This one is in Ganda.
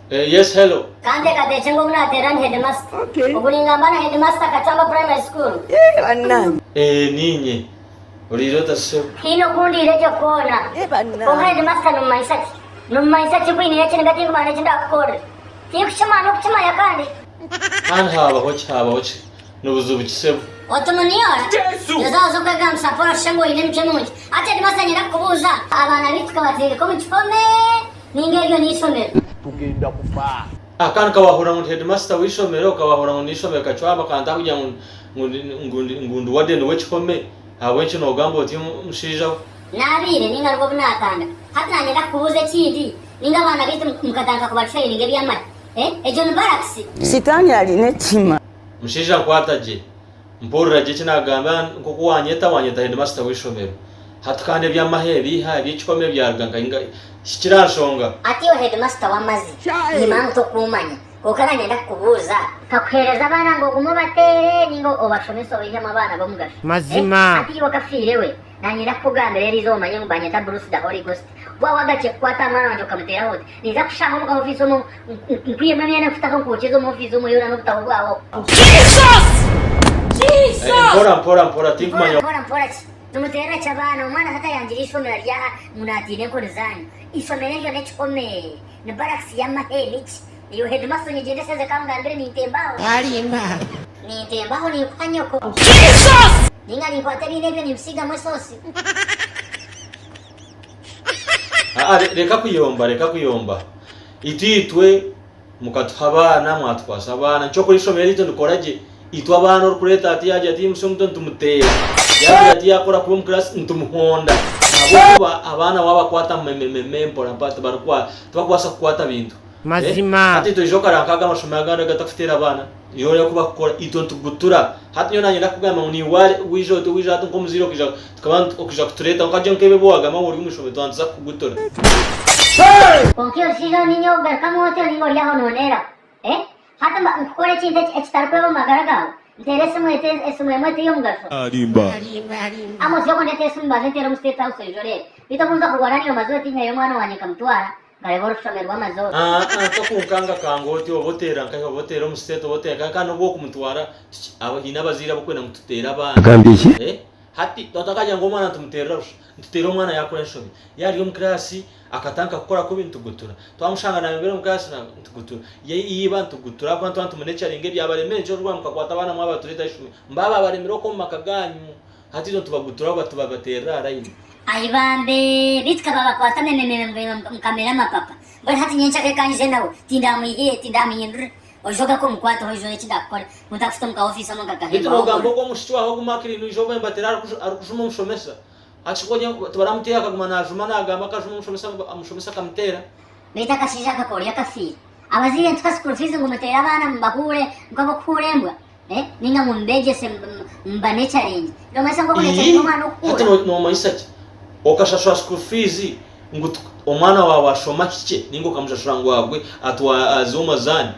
Yes, hello. Kande kate chengo muna teran headmaster. Okay. Obulinga bana headmaster kachamba primary school. Banna. Ninyi. Ulirota sio. Hino kundi ileje kuona. Banna. Ko headmaster numaisaki kwini yache ngati ngumana chinda kore. Tikuchima yakandi. Haba hochi. Nubuzubu kisebo. Otumuniora. Yaza zoka gam sapora shango ine mchemuji. Ate headmaster nyira kubuza. Abana bitwa batire ko mchome. Ningeryo nisomera. Tugenda kufa. Akana kawahura mu headmaster wishomero kawahura mu nishomero kachwaba kanda kujya ngundu wade no wechikome awenchi no gambo oti mushija Nabire ninga rwo bunatanga. Hata nyira kubuze kindi. Ninga bana bitu mukatanga kubatshaye ninge byamara. Ejo baraks. Sitani aline chima. mushija kwataje mpurira je kinagamba nko wanyeta headmaster wishomero hatukande byamahebi ha byikome byarganga inga shikirashonga Ati yo headmaster wamazi. Imana to kumanya. Kokara nyenda kubuza. Kakwereza bana ngo gumubatere ningo obashomeso bihema bana bamugasha. Mazima. Ati yo kafire we. Nanyira kugamba rero izo manye ngubanya ta Bruce da Holy Ghost. Wagache kwata mwana wanje kamutera hote. Niza kushaho mu office mu nkwiye mwe na kufutaka kuchezo mu office mu yura no kutaho. Jesus! Mpora tikumanya Mpora tumutera chabana umwana hata yanjira ishomera rya munatine ko rizanyu. Ishomera ryo nechome. Ne baraks ya mahelichi. Iyo headmaster nyigende seze kanga ndere nitembaho. Alimba. Nitembaho ni kwanyoko. Jesus! Ninga ni kwata bine byo nimsiga mwesosi. reka kuyomba ititwe mukatuhabana mwatwasa abana cyo kuri shomera ito dukoraje itwa abana kureta ati yaje ati musumto ntumutera yaje ati yakora ku class ntumuhonda abo abana waba kwata mpora mpata barukwa twakwasa kwata bintu Mazima. ati tujoka rankaga amashomera ganda gatafitera abana yore kuba kora ito ntugutura hati yo nanye nakugamba ni wale wijoto nko muziro kija tukabana okija kutureta ukaje nkebe bwaga ma wori mushome twanza kugutora Konkio sizo niño berkamo hotel ningo ya hononera. Hata mkore chinte extar ko magaraga. Interesse mo ete yom gaso. Alimba. Amo sio konete esum bazen tero musteta uso jore. Bito kunza kugwarani yo mazo tinya yo mwana wanye kamtwara. Gare bor shomerwa mazo. to kunkanga kangoti obotera nkaho botera musteto botera kana bwo kumutwara aba hina bazira bukwena mututera abana Gambiki. hati totakaja ngomwana tumutera ntutera umwana yakora nshobe yari mu class akatanka gukora ko bintu gutura twamushanga na mbere mu class na ntugutura yiba ntugutura abantu tumunecyaringe byabaremeje rwa mukakwata abana mwaba tureta ishumi mbaba baremero ko makaganyu hati zo tubagutura batubabatera arayini Aibambe bitka baba kwata kamera mapapa. Bari hati nyencha ke kanje nawo. Tindami yindr. Ojoga ko mkwata hojo echi dakora. Mutafuta mka office mo kaka. Bitoga mbogo mushitwa ho gumakiri no joba mbatera arikushuma mushomesa achikonya tubaramutiya kagumana ajumana agamba kajuma mushomesa kamtera Bita kashija kakori yakafiri. Abazire ntwa school fees ngumutera abana mbakure ngabo kurembwa. Ninga mumbeje se mbane challenge. Ndo masa ngoko ne challenge mwana ukura. ati no maisachi okashashwa school fees ngutu omwana wa washoma kiche ningo kamjashura ngwagwe atwa azoma zani